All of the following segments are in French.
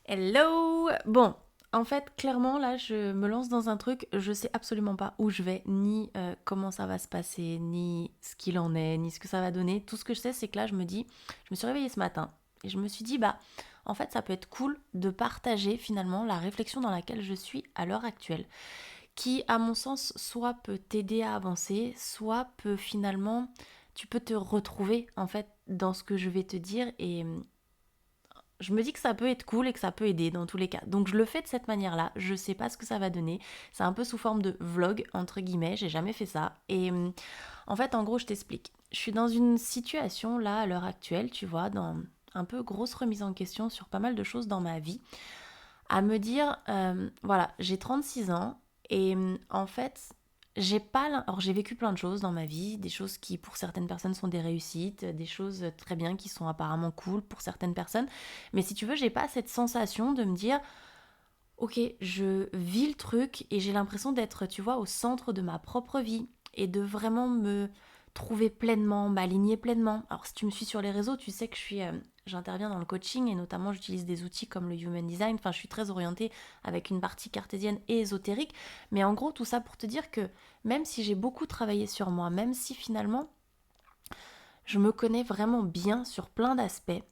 Hello! Bon, en fait, clairement, là, je me lance dans un truc, je sais absolument pas où je vais, ni comment ça va se passer, ni ce qu'il en est, ni ce que ça va donner. Tout ce que je sais, c'est que là, je me suis réveillée ce matin et je me suis dit, bah, en fait, ça peut être cool de partager finalement la réflexion dans laquelle je suis à l'heure actuelle, qui, à mon sens, soit peut t'aider à avancer, soit peut finalement, tu peux te retrouver en fait dans ce que je vais te dire et je me dis que ça peut être cool et que ça peut aider dans tous les cas. Donc je le fais de cette manière-là. Je sais pas ce que ça va donner. C'est un peu sous forme de vlog, entre guillemets. J'ai jamais fait ça. Et en fait, en gros, je t'explique. Je suis dans une situation là, à l'heure actuelle, tu vois, dans un peu grosse remise en question sur pas mal de choses dans ma vie. À me dire, voilà, j'ai 36 ans et en fait, j'ai pas. Alors, j'ai vécu plein de choses dans ma vie, des choses qui pour certaines personnes sont des réussites, des choses très bien qui sont apparemment cool pour certaines personnes. Mais si tu veux, j'ai pas cette sensation de me dire, ok, je vis le truc et j'ai l'impression d'être, tu vois, au centre de ma propre vie et de vraiment me trouver pleinement, m'aligner pleinement. Alors si tu me suis sur les réseaux, tu sais que j'interviens dans le coaching et notamment j'utilise des outils comme le Human Design. Enfin, je suis très orientée avec une partie cartésienne et ésotérique. Mais en gros, tout ça pour te dire que même si j'ai beaucoup travaillé sur moi, même si finalement je me connais vraiment bien sur plein d'aspects,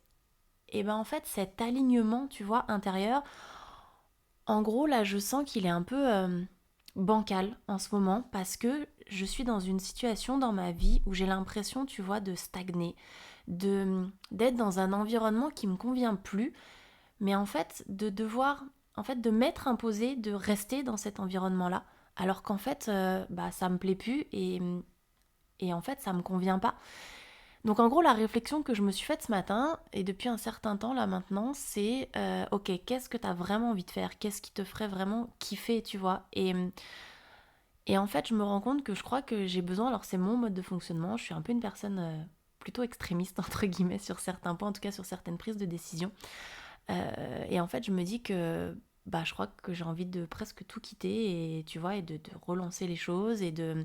et ben en fait cet alignement, tu vois, intérieur, en gros, là, je sens qu'il est un peu bancal en ce moment parce que je suis dans une situation dans ma vie où j'ai l'impression, tu vois, de stagner, d'être dans un environnement qui me convient plus, mais en fait de devoir, en fait, de m'être imposé de rester dans cet environnement-là, alors qu'en fait, bah, ça me plaît plus et en fait, ça me convient pas. Donc en gros, la réflexion que je me suis faite ce matin, et depuis un certain temps là maintenant, c'est ok, qu'est-ce que tu as vraiment envie de faire? Qu'est-ce qui te ferait vraiment kiffer, tu vois? Et en fait, je me rends compte que je crois que j'ai besoin, alors c'est mon mode de fonctionnement, je suis un peu une personne plutôt extrémiste, entre guillemets, sur certains points, en tout cas sur certaines prises de décision. Et en fait, je me dis que bah, je crois que j'ai envie de presque tout quitter et tu vois, et de relancer les choses et de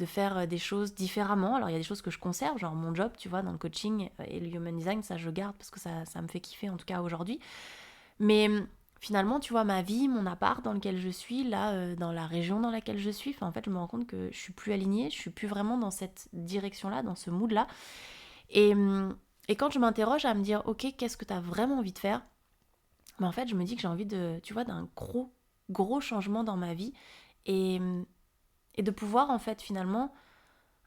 faire des choses différemment. Alors, il y a des choses que je conserve, genre mon job, tu vois, dans le coaching et le human design, ça je garde parce que ça me fait kiffer en tout cas aujourd'hui. Mais finalement, tu vois, ma vie, mon appart dans lequel je suis, là, dans la région dans laquelle je suis, en fait, je me rends compte que je suis plus alignée, je suis plus vraiment dans cette direction-là, dans ce mood-là. Et, et quand je m'interroge à me dire, ok, qu'est-ce que tu as vraiment envie de faire? Mais en fait, je me dis que j'ai envie de, tu vois, d'un gros changement dans ma vie et, et de pouvoir, en fait, finalement,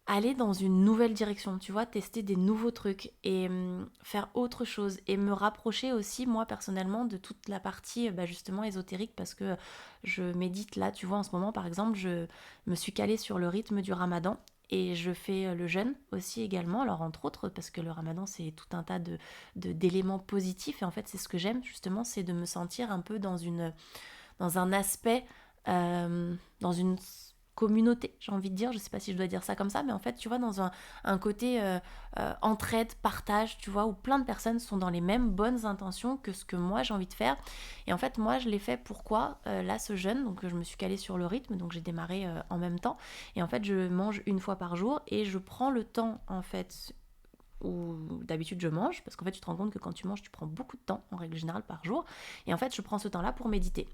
aller dans une nouvelle direction, tu vois, tester des nouveaux trucs et faire autre chose et me rapprocher aussi, moi, personnellement, de toute la partie, bah, justement, ésotérique parce que je médite là, tu vois, en ce moment, par exemple, je me suis calée sur le rythme du ramadan. Et je fais le jeûne aussi également, alors entre autres, parce que le ramadan c'est tout un tas d'éléments positifs, et en fait c'est ce que j'aime justement, c'est de me sentir un peu dans un aspect, dans une communauté, j'ai envie de dire, je sais pas si je dois dire ça comme ça, mais en fait, tu vois, dans un côté entraide, partage, tu vois, où plein de personnes sont dans les mêmes bonnes intentions que ce que moi j'ai envie de faire. Et en fait, moi, je l'ai fait pourquoi là, ce jeûne, donc je me suis calée sur le rythme, donc j'ai démarré en même temps. Et en fait, je mange une fois par jour et je prends le temps, en fait, où d'habitude je mange, parce qu'en fait, tu te rends compte que quand tu manges, tu prends beaucoup de temps, en règle générale, par jour. Et en fait, je prends ce temps-là pour méditer.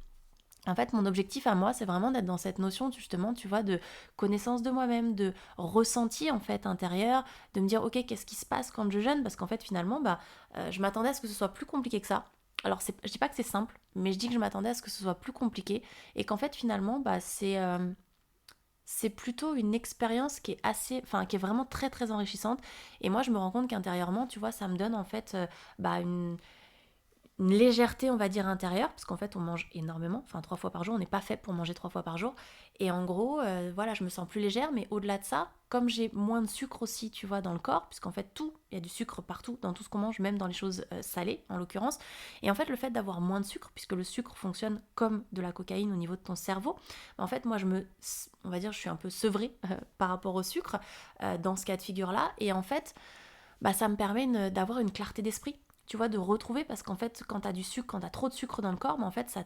En fait, mon objectif à moi, c'est vraiment d'être dans cette notion, justement, tu vois, de connaissance de moi-même, de ressenti, en fait, intérieur, de me dire, ok, qu'est-ce qui se passe quand je jeûne? Parce qu'en fait, finalement, bah, je m'attendais à ce que ce soit plus compliqué que ça. Alors, je dis pas que c'est simple, mais je dis que je m'attendais à ce que ce soit plus compliqué et qu'en fait, finalement, bah, c'est plutôt une expérience qui est assez, enfin, qui est vraiment très, très enrichissante. Et moi, je me rends compte qu'intérieurement, tu vois, ça me donne, en fait, bah, une légèreté, on va dire, intérieure, parce qu'en fait, on mange énormément, enfin 3 fois par jour, on n'est pas fait pour manger 3 fois par jour. Et en gros, voilà, je me sens plus légère, mais au-delà de ça, comme j'ai moins de sucre aussi, tu vois, dans le corps, puisqu'en fait, tout, il y a du sucre partout, dans tout ce qu'on mange, même dans les choses salées, en l'occurrence. Et en fait, le fait d'avoir moins de sucre, puisque le sucre fonctionne comme de la cocaïne au niveau de ton cerveau, en fait, moi, on va dire, je suis un peu sevrée par rapport au sucre dans ce cas de figure-là. Et en fait, bah, ça me permet d'avoir une clarté d'esprit, tu vois, de retrouver, parce qu'en fait, quand t'as du sucre, quand t'as trop de sucre dans le corps, bah, en fait,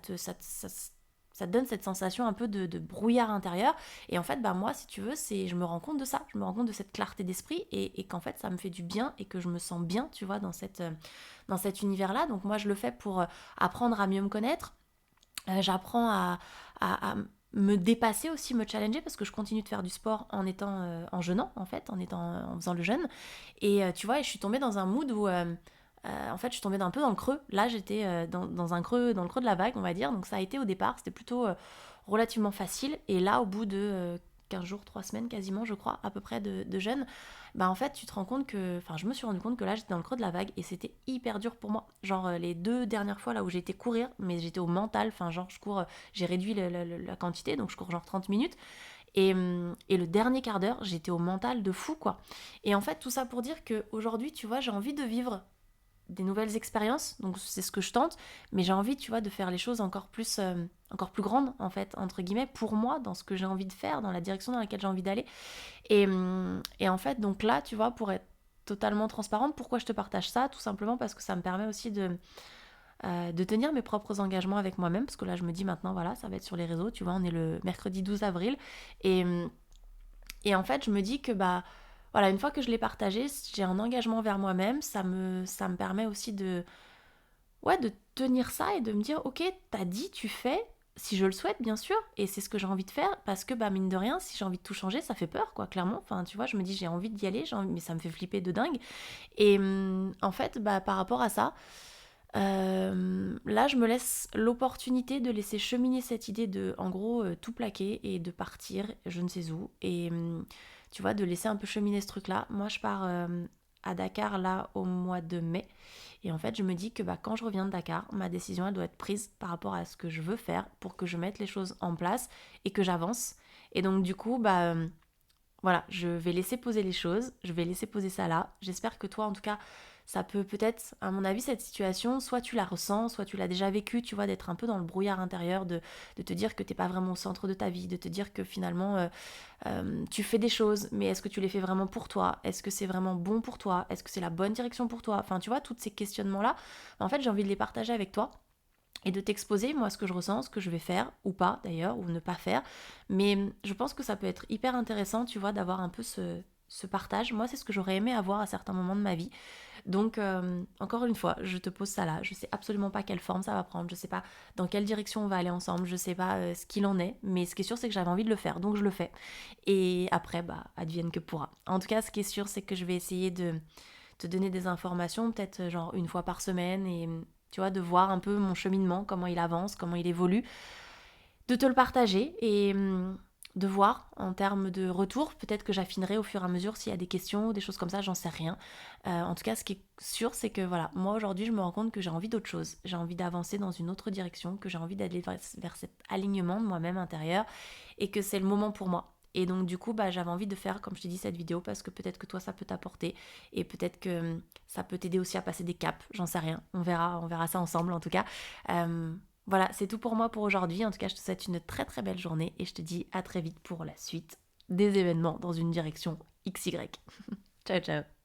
ça te donne cette sensation un peu de brouillard intérieur. Et en fait, bah moi, si tu veux, je me rends compte de ça. Je me rends compte de cette clarté d'esprit et qu'en fait, ça me fait du bien et que je me sens bien, tu vois, dans cet univers-là. Donc moi, je le fais pour apprendre à mieux me connaître. J'apprends à me dépasser aussi, me challenger parce que je continue de faire du sport en jeûnant en fait, en faisant le jeûne. Et tu vois, je suis tombée dans un mood où en fait je suis tombée un peu dans le creux. Là j'étais dans un creux, dans le creux de la vague on va dire. Donc ça a été au départ, c'était plutôt relativement facile. Et là au bout de 15 jours, 3 semaines quasiment je crois, à peu près de jeûne, bah en fait tu te rends compte que, enfin je me suis rendu compte que là j'étais dans le creux de la vague et c'était hyper dur pour moi. Genre les 2 dernières fois là où j'ai été courir, mais j'étais au mental, enfin genre je cours, j'ai réduit la quantité, donc je cours genre 30 minutes. Et le dernier quart d'heure, j'étais au mental de fou quoi. Et en fait tout ça pour dire qu'aujourd'hui tu vois j'ai envie de vivre des nouvelles expériences, donc c'est ce que je tente, mais j'ai envie, tu vois, de faire les choses encore plus grandes, en fait, entre guillemets, pour moi, dans ce que j'ai envie de faire, dans la direction dans laquelle j'ai envie d'aller. Et en fait, donc là, tu vois, pour être totalement transparente, pourquoi je te partage ça? Tout simplement parce que ça me permet aussi de tenir mes propres engagements avec moi-même, parce que là, je me dis maintenant, voilà, ça va être sur les réseaux, tu vois, on est le mercredi 12 avril, et, et en fait, je me dis que, bah, voilà, une fois que je l'ai partagé, j'ai un engagement vers moi-même, ça me permet aussi ouais, de tenir ça et de me dire, ok, t'as dit, tu fais, si je le souhaite, bien sûr, et c'est ce que j'ai envie de faire, parce que, bah, mine de rien, si j'ai envie de tout changer, ça fait peur, quoi, clairement. Enfin, tu vois, je me dis, j'ai envie d'y aller, mais ça me fait flipper de dingue. Et en fait, bah, par rapport à ça, là, je me laisse l'opportunité de laisser cheminer cette idée de, en gros, tout plaquer et de partir, je ne sais où. Et tu vois, de laisser un peu cheminer ce truc-là. Moi, je pars à Dakar, là, au mois de mai. Et en fait, je me dis que bah, quand je reviens de Dakar, ma décision, elle doit être prise par rapport à ce que je veux faire pour que je mette les choses en place et que j'avance. Et donc, du coup, bah, voilà, je vais laisser poser les choses, je vais laisser poser ça là. J'espère que toi, en tout cas, ça peut peut-être, à mon avis, cette situation, soit tu la ressens, soit tu l'as déjà vécue, tu vois, d'être un peu dans le brouillard intérieur, de te dire que t'es pas vraiment au centre de ta vie, de te dire que finalement, tu fais des choses, mais est-ce que tu les fais vraiment pour toi? Est-ce que c'est vraiment bon pour toi? Est-ce que c'est la bonne direction pour toi? Enfin, tu vois, tous ces questionnements-là, en fait, j'ai envie de les partager avec toi et de t'exposer, moi, ce que je ressens, ce que je vais faire, ou pas d'ailleurs, ou ne pas faire. Mais je pense que ça peut être hyper intéressant, tu vois, d'avoir un peu ce partage. Moi, c'est ce que j'aurais aimé avoir à certains moments de ma vie. Donc, encore une fois, je te pose ça là. Je sais absolument pas quelle forme ça va prendre. Je sais pas dans quelle direction on va aller ensemble. Je sais pas ce qu'il en est. Mais ce qui est sûr, c'est que j'avais envie de le faire. Donc, je le fais. Et après, bah, advienne que pourra. En tout cas, ce qui est sûr, c'est que je vais essayer de te donner des informations, peut-être genre une fois par semaine. Et tu vois, de voir un peu mon cheminement, comment il avance, comment il évolue, de te le partager et de voir en termes de retour. Peut-être que j'affinerai au fur et à mesure s'il y a des questions ou des choses comme ça, j'en sais rien. En tout cas, ce qui est sûr, c'est que voilà, moi aujourd'hui, je me rends compte que j'ai envie d'autre chose. J'ai envie d'avancer dans une autre direction, que j'ai envie d'aller vers cet alignement de moi-même intérieur et que c'est le moment pour moi. Et donc du coup, bah, j'avais envie de faire, comme je te dis, cette vidéo parce que peut-être que toi, ça peut t'apporter et peut-être que ça peut t'aider aussi à passer des caps, j'en sais rien. On verra ça ensemble en tout cas. Voilà, c'est tout pour moi pour aujourd'hui. En tout cas, je te souhaite une très très belle journée et je te dis à très vite pour la suite des événements dans une direction XY. Ciao ciao.